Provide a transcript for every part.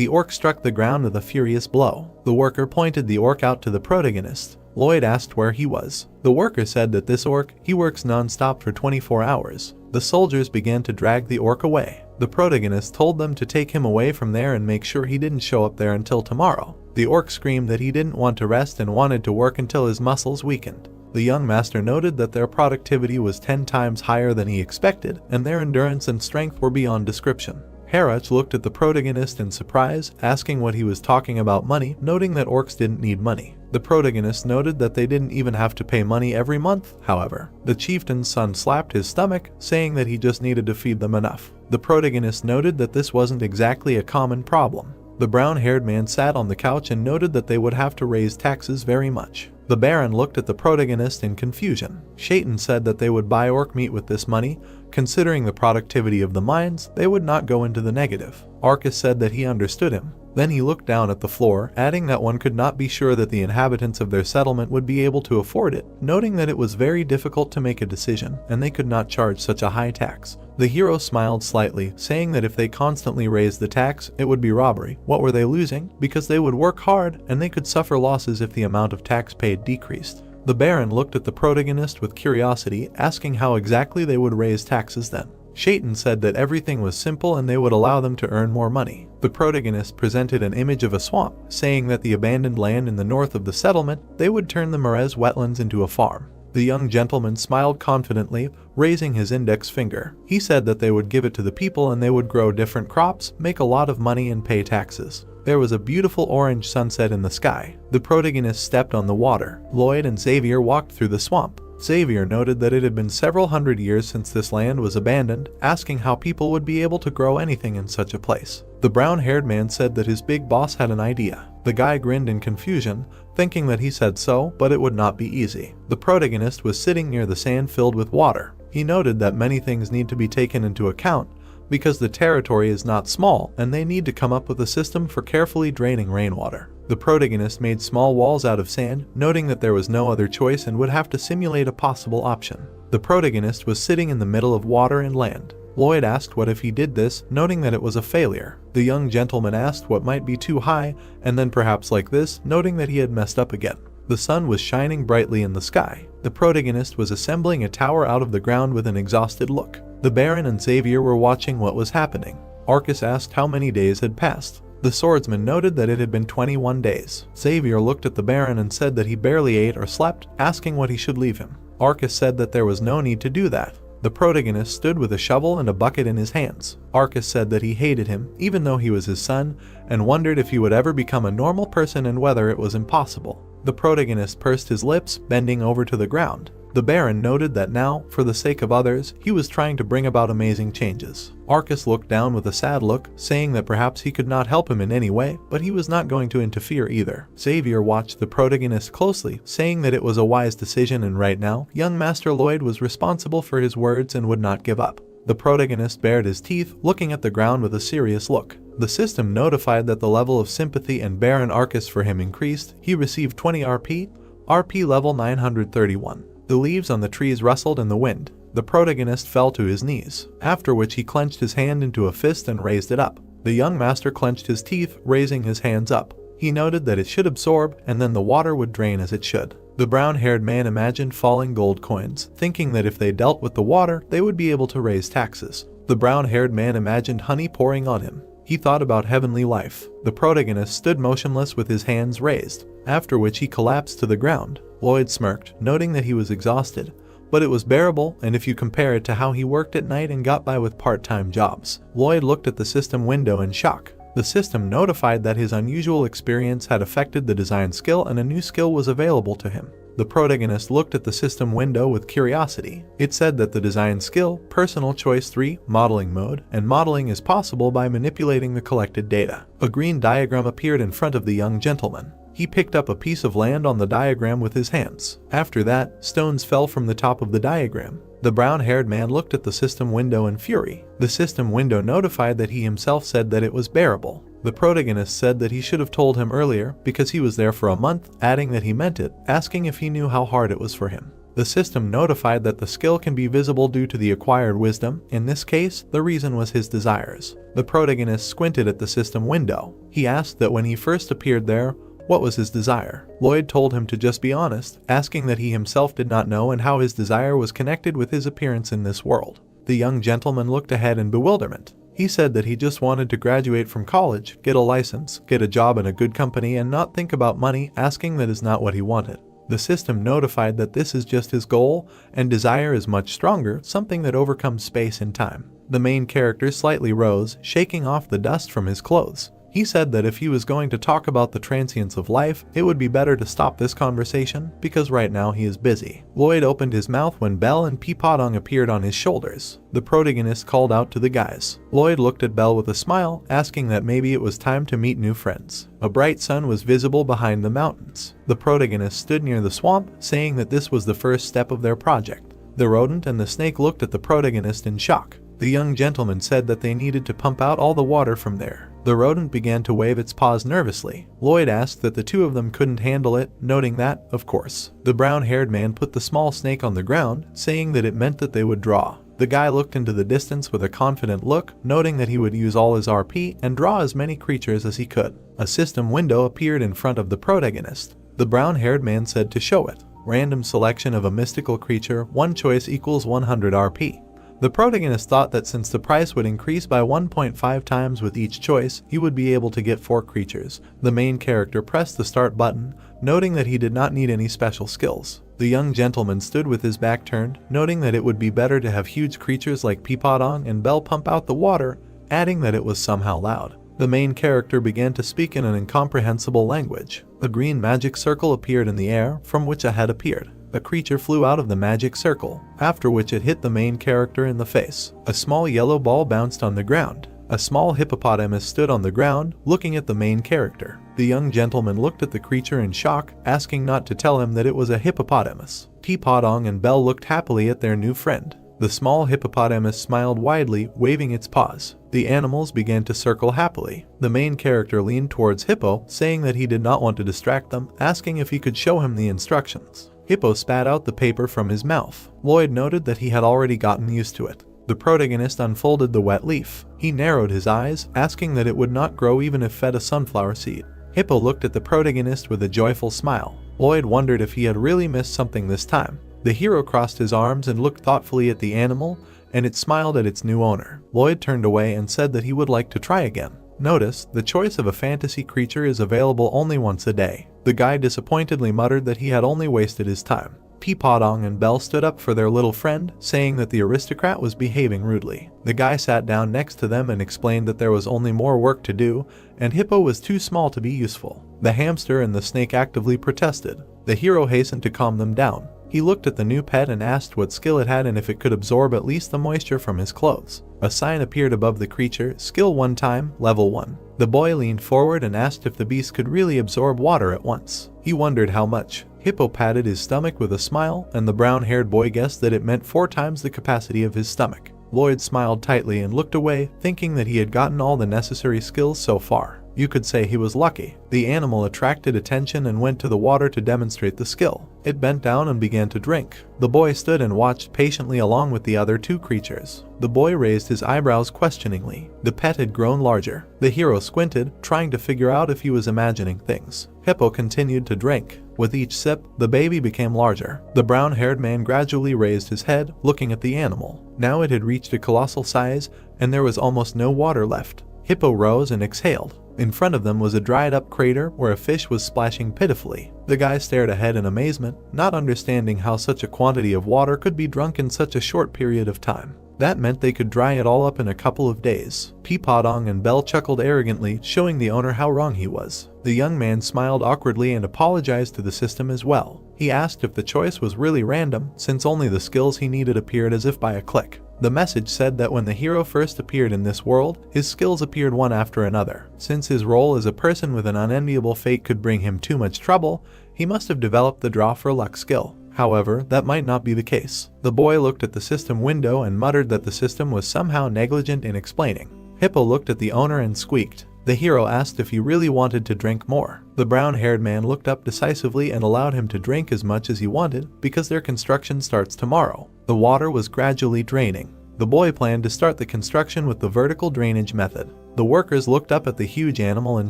The orc struck the ground with a furious blow. The worker pointed the orc out to the protagonist. Lloyd asked where he was. The worker said that this orc, he works non-stop for 24 hours. The soldiers began to drag the orc away. The protagonist told them to take him away from there and make sure he didn't show up there until tomorrow. The orc screamed that he didn't want to rest and wanted to work until his muscles weakened. The young master noted that their productivity was 10 times higher than he expected, and their endurance and strength were beyond description. Harach looked at the protagonist in surprise, asking what he was talking about money, noting that orcs didn't need money. The protagonist noted that they didn't even have to pay money every month, however. The chieftain's son slapped his stomach, saying that he just needed to feed them enough. The protagonist noted that this wasn't exactly a common problem. The brown-haired man sat on the couch and noted that they would have to raise taxes very much. The Baron looked at the protagonist in confusion. Shaitan said that they would buy orc meat with this money. Considering the productivity of the mines, they would not go into the negative. Arcus said that he understood him. Then he looked down at the floor, adding that one could not be sure that the inhabitants of their settlement would be able to afford it, noting that it was very difficult to make a decision, and they could not charge such a high tax. The hero smiled slightly, saying that if they constantly raised the tax, it would be robbery. What were they losing? Because they would work hard, and they could suffer losses if the amount of tax paid decreased. The Baron looked at the protagonist with curiosity, asking how exactly they would raise taxes then. Shaitan said that everything was simple and they would allow them to earn more money. The protagonist presented an image of a swamp, saying that the abandoned land in the north of the settlement, they would turn the Merez wetlands into a farm. The young gentleman smiled confidently, raising his index finger. He said that they would give it to the people and they would grow different crops, make a lot of money and pay taxes. There was a beautiful orange sunset in the sky. The protagonist stepped on the water. Lloyd and Xavier walked through the swamp. Xavier noted that it had been several hundred years since this land was abandoned, asking how people would be able to grow anything in such a place. The brown-haired man said that his big boss had an idea. The guy grinned in confusion, thinking that he said so, but it would not be easy. The protagonist was sitting near the sand filled with water. He noted that many things need to be taken into account, because the territory is not small and they need to come up with a system for carefully draining rainwater. The protagonist made small walls out of sand, noting that there was no other choice and would have to simulate a possible option. The protagonist was sitting in the middle of water and land. Lloyd asked what if he did this, noting that it was a failure. The young gentleman asked what might be too high, and then perhaps like this, noting that he had messed up again. The sun was shining brightly in the sky. The protagonist was assembling a tower out of the ground with an exhausted look. The Baron and Xavier were watching what was happening. Arcus asked how many days had passed. The swordsman noted that it had been 21 days. Xavier looked at the Baron and said that he barely ate or slept, asking what he should leave him. Arcus said that there was no need to do that. The protagonist stood with a shovel and a bucket in his hands. Arcus said that he hated him, even though he was his son, and wondered if he would ever become a normal person and whether it was impossible. The protagonist pursed his lips, bending over to the ground. The Baron noted that now, for the sake of others, he was trying to bring about amazing changes. Arcus looked down with a sad look, saying that perhaps he could not help him in any way, but he was not going to interfere either. Xavier watched the protagonist closely, saying that it was a wise decision and right now, young Master Lloyd was responsible for his words and would not give up. The protagonist bared his teeth, looking at the ground with a serious look. The system notified that the level of sympathy and Baron Arcus for him increased. He received 20 RP level 931. The leaves on the trees rustled in the wind. The protagonist fell to his knees, after which he clenched his hand into a fist and raised it up. The young master clenched his teeth, raising his hands up. He noted that it should absorb, and then the water would drain as it should. The brown-haired man imagined falling gold coins, thinking that if they dealt with the water, they would be able to raise taxes. The brown-haired man imagined honey pouring on him. He thought about heavenly life. The protagonist stood motionless with his hands raised, after which he collapsed to the ground. Lloyd smirked, noting that he was exhausted, but it was bearable, and if you compare it to how he worked at night and got by with part-time jobs. Lloyd looked at the system window in shock. The system notified that his unusual experience had affected the design skill and a new skill was available to him. The protagonist looked at the system window with curiosity. It said that the design skill, Personal Choice 3, Modeling Mode, and modeling is possible by manipulating the collected data. A green diagram appeared in front of the young gentleman. He picked up a piece of land on the diagram with his hands. After that, stones fell from the top of the diagram. The brown-haired man looked at the system window in fury. The system window notified that he himself said that it was bearable. The protagonist said that he should have told him earlier because he was there for a month, adding that he meant it, asking if he knew how hard it was for him. The system notified that the skill can be visible due to the acquired wisdom. In this case, the reason was his desires. The protagonist squinted at the system window. He asked that when he first appeared there, what was his desire? Lloyd told him to just be honest, asking that he himself did not know and how his desire was connected with his appearance in this world. The young gentleman looked ahead in bewilderment. He said that he just wanted to graduate from college, get a license, get a job in a good company, and not think about money, asking that is not what he wanted. The system notified that this is just his goal, and desire is much stronger, something that overcomes space and time. The main character slightly rose, shaking off the dust from his clothes. He said that if he was going to talk about the transience of life, it would be better to stop this conversation, because right now he is busy. Lloyd opened his mouth when Belle and Peepodong appeared on his shoulders. The protagonist called out to the guys. Lloyd looked at Belle with a smile, asking that maybe it was time to meet new friends. A bright sun was visible behind the mountains. The protagonist stood near the swamp, saying that this was the first step of their project. The rodent and the snake looked at the protagonist in shock. The young gentleman said that they needed to pump out all the water from there. The rodent began to wave its paws nervously. Lloyd asked that the two of them couldn't handle it, noting that, of course. The brown-haired man put the small snake on the ground, saying that it meant that they would draw. The guy looked into the distance with a confident look, noting that he would use all his RP and draw as many creatures as he could. A system window appeared in front of the protagonist. The brown-haired man said to show it. Random selection of a mystical creature, one choice equals 100 RP. The protagonist thought that since the price would increase by 1.5 times with each choice, he would be able to get 4 creatures. The main character pressed the start button, noting that he did not need any special skills. The young gentleman stood with his back turned, noting that it would be better to have huge creatures like Peepodong and Belle pump out the water, adding that it was somehow loud. The main character began to speak in an incomprehensible language. A green magic circle appeared in the air, from which a head appeared. The creature flew out of the magic circle, after which it hit the main character in the face. A small yellow ball bounced on the ground. A small hippopotamus stood on the ground, looking at the main character. The young gentleman looked at the creature in shock, asking not to tell him that it was a hippopotamus. Peepodong and Belle looked happily at their new friend. The small hippopotamus smiled widely, waving its paws. The animals began to circle happily. The main character leaned towards Hippo, saying that he did not want to distract them, asking if he could show him the instructions. Hippo spat out the paper from his mouth. Lloyd noted that he had already gotten used to it. The protagonist unfolded the wet leaf. He narrowed his eyes, asking that it would not grow even if fed a sunflower seed. Hippo looked at the protagonist with a joyful smile. Lloyd wondered if he had really missed something this time. The hero crossed his arms and looked thoughtfully at the animal, and it smiled at its new owner. Lloyd turned away and said that he would like to try again. Notice, the choice of a fantasy creature is available only once a day. The guy disappointedly muttered that he had only wasted his time. Peepodong and Belle stood up for their little friend, saying that the aristocrat was behaving rudely. The guy sat down next to them and explained that there was only more work to do, and Hippo was too small to be useful. The hamster and the snake actively protested. The hero hastened to calm them down. He looked at the new pet and asked what skill it had and if it could absorb at least the moisture from his clothes. A sign appeared above the creature, skill 1 time, level 1. The boy leaned forward and asked if the beast could really absorb water at once. He wondered how much. Hippo patted his stomach with a smile, and the brown-haired boy guessed that it meant 4 times the capacity of his stomach. Lloyd smiled tightly and looked away, thinking that he had gotten all the necessary skills so far. You could say he was lucky. The animal attracted attention and went to the water to demonstrate the skill. It bent down and began to drink. The boy stood and watched patiently along with the other 2 creatures. The boy raised his eyebrows questioningly. The pet had grown larger. The hero squinted, trying to figure out if he was imagining things. Hippo continued to drink. With each sip, the baby became larger. The brown-haired man gradually raised his head, looking at the animal. Now it had reached a colossal size, and there was almost no water left. Hippo rose and exhaled. In front of them was a dried-up crater where a fish was splashing pitifully. The guy stared ahead in amazement, not understanding how such a quantity of water could be drunk in such a short period of time. That meant they could dry it all up in a couple of days. Peepodong and Belle chuckled arrogantly, showing the owner how wrong he was. The young man smiled awkwardly and apologized to the system as well. He asked if the choice was really random, since only the skills he needed appeared as if by a click. The message said that when the hero first appeared in this world, his skills appeared one after another. Since his role as a person with an unenviable fate could bring him too much trouble, he must have developed the draw for luck skill. However, that might not be the case. The boy looked at the system window and muttered that the system was somehow negligent in explaining. Hippo looked at the owner and squeaked. The hero asked if he really wanted to drink more. The brown-haired man looked up decisively and allowed him to drink as much as he wanted because their construction starts tomorrow. The water was gradually draining. The boy planned to start the construction with the vertical drainage method. The workers looked up at the huge animal in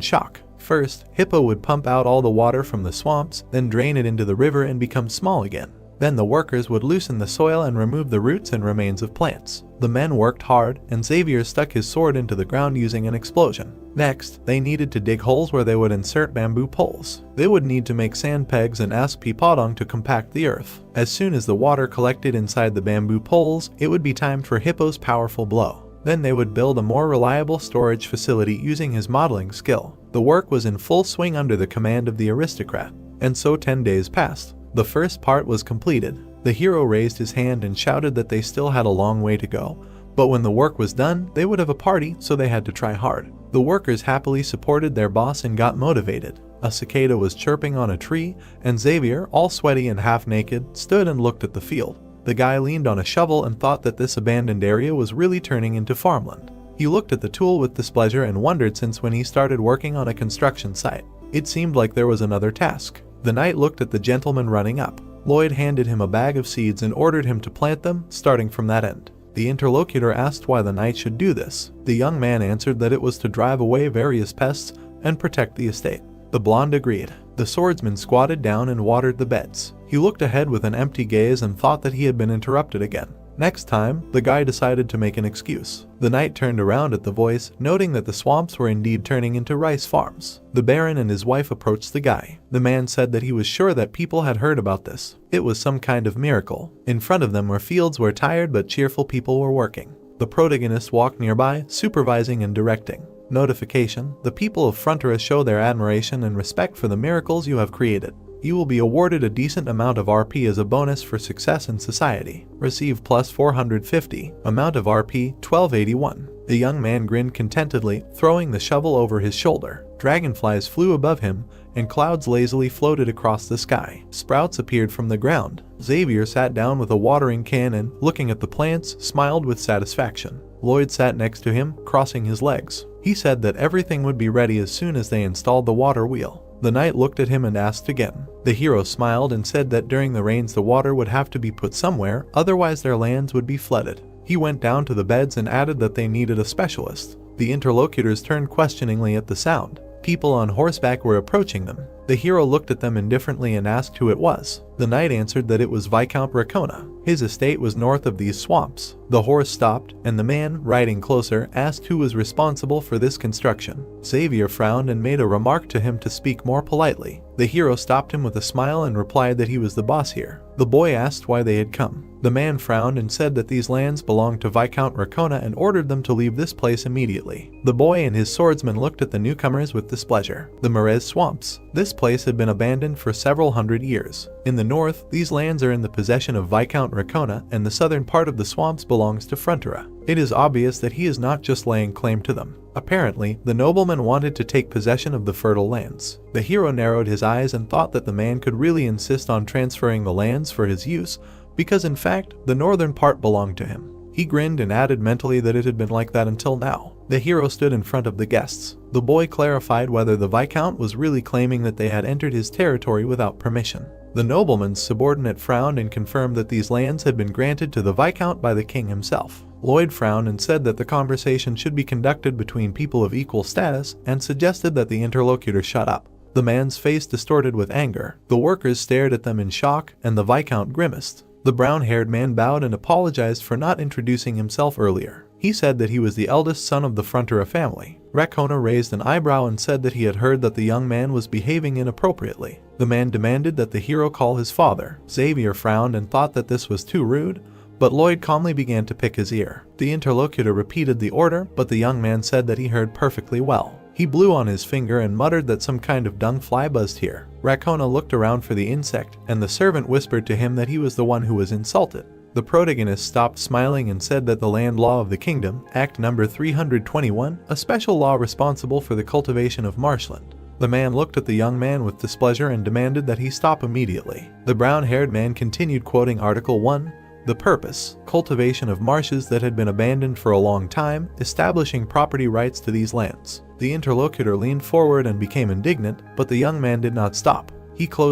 shock. First, Hippo would pump out all the water from the swamps, then drain it into the river and become small again. Then the workers would loosen the soil and remove the roots and remains of plants. The men worked hard, and Xavier stuck his sword into the ground using an explosion. Next, they needed to dig holes where they would insert bamboo poles. They would need to make sand pegs and ask Pipadong to compact the earth. As soon as the water collected inside the bamboo poles, it would be time for Hippo's powerful blow. Then they would build a more reliable storage facility using his modeling skill. The work was in full swing under the command of the aristocrat. And so 10 days passed. The first part was completed. The hero raised his hand and shouted that they still had a long way to go, but when the work was done, they would have a party, so they had to try hard. The workers happily supported their boss and got motivated. A cicada was chirping on a tree, and Xavier, all sweaty and half-naked, stood and looked at the field. The guy leaned on a shovel and thought that this abandoned area was really turning into farmland. He looked at the tool with displeasure and wondered since when he started working on a construction site. It seemed like there was another task. The knight looked at the gentleman running up. Lloyd handed him a bag of seeds and ordered him to plant them, starting from that end. The interlocutor asked why the knight should do this. The young man answered that it was to drive away various pests and protect the estate. The blonde agreed. The swordsman squatted down and watered the beds. He looked ahead with an empty gaze and thought that he had been interrupted again. Next time, the guy decided to make an excuse. The knight turned around at the voice, noting that the swamps were indeed turning into rice farms. The baron and his wife approached the guy. The man said that he was sure that people had heard about this. It was some kind of miracle. In front of them were fields where tired but cheerful people were working. The protagonist walked nearby, supervising and directing. Notification: the people of Frontera show their admiration and respect for the miracles you have created. You will be awarded a decent amount of RP as a bonus for success in society. Receive plus 450. Amount of RP, 1281. The young man grinned contentedly, throwing the shovel over his shoulder. Dragonflies flew above him, and clouds lazily floated across the sky. Sprouts appeared from the ground. Xavier sat down with a watering can and, looking at the plants, smiled with satisfaction. Lloyd sat next to him, crossing his legs. He said that everything would be ready as soon as they installed the water wheel. The knight looked at him and asked again. The hero smiled and said that during the rains the water would have to be put somewhere, otherwise their lands would be flooded. He went down to the beds and added that they needed a specialist. The interlocutors turned questioningly at the sound. People on horseback were approaching them. The hero looked at them indifferently and asked who it was. The knight answered that it was Viscount Racona. His estate was north of these swamps. The horse stopped, and the man, riding closer, asked who was responsible for this construction. Xavier frowned and made a remark to him to speak more politely. The hero stopped him with a smile and replied that he was the boss here. The boy asked why they had come. The man frowned and said that these lands belonged to Viscount Racona and ordered them to leave this place immediately. The boy and his swordsman looked at the newcomers with displeasure. The Merez Swamps. This place had been abandoned for several hundred years. In the north, these lands are in the possession of Viscount Racona, and the southern part of the swamps belongs to Frontera. It is obvious that he is not just laying claim to them. Apparently, the nobleman wanted to take possession of the fertile lands. The hero narrowed his eyes and thought that the man could really insist on transferring the lands for his use, because in fact, the northern part belonged to him. He grinned and added mentally that it had been like that until now. The hero stood in front of the guests. The boy clarified whether the Viscount was really claiming that they had entered his territory without permission. The nobleman's subordinate frowned and confirmed that these lands had been granted to the Viscount by the king himself. Lloyd frowned and said that the conversation should be conducted between people of equal status and suggested that the interlocutor shut up. The man's face distorted with anger. The workers stared at them in shock, and the Viscount grimaced. The brown-haired man bowed and apologized for not introducing himself earlier. He said that he was the eldest son of the Frontera family. Racona raised an eyebrow and said that he had heard that the young man was behaving inappropriately. The man demanded that the hero call his father. Xavier frowned and thought that this was too rude, but Lloyd calmly began to pick his ear. The interlocutor repeated the order, but the young man said that he heard perfectly well. He blew on his finger and muttered that some kind of dung fly buzzed here. Racona looked around for the insect, and the servant whispered to him that he was the one who was insulted. The protagonist stopped smiling and said that the Land Law of the Kingdom, Act Number 321, a special law responsible for the cultivation of marshland. The man looked at the young man with displeasure and demanded that he stop immediately. The brown-haired man continued quoting Article 1, The purpose: cultivation of marshes that had been abandoned for a long time, establishing property rights to these lands. The interlocutor leaned forward and became indignant, but the young man did not stop. He closed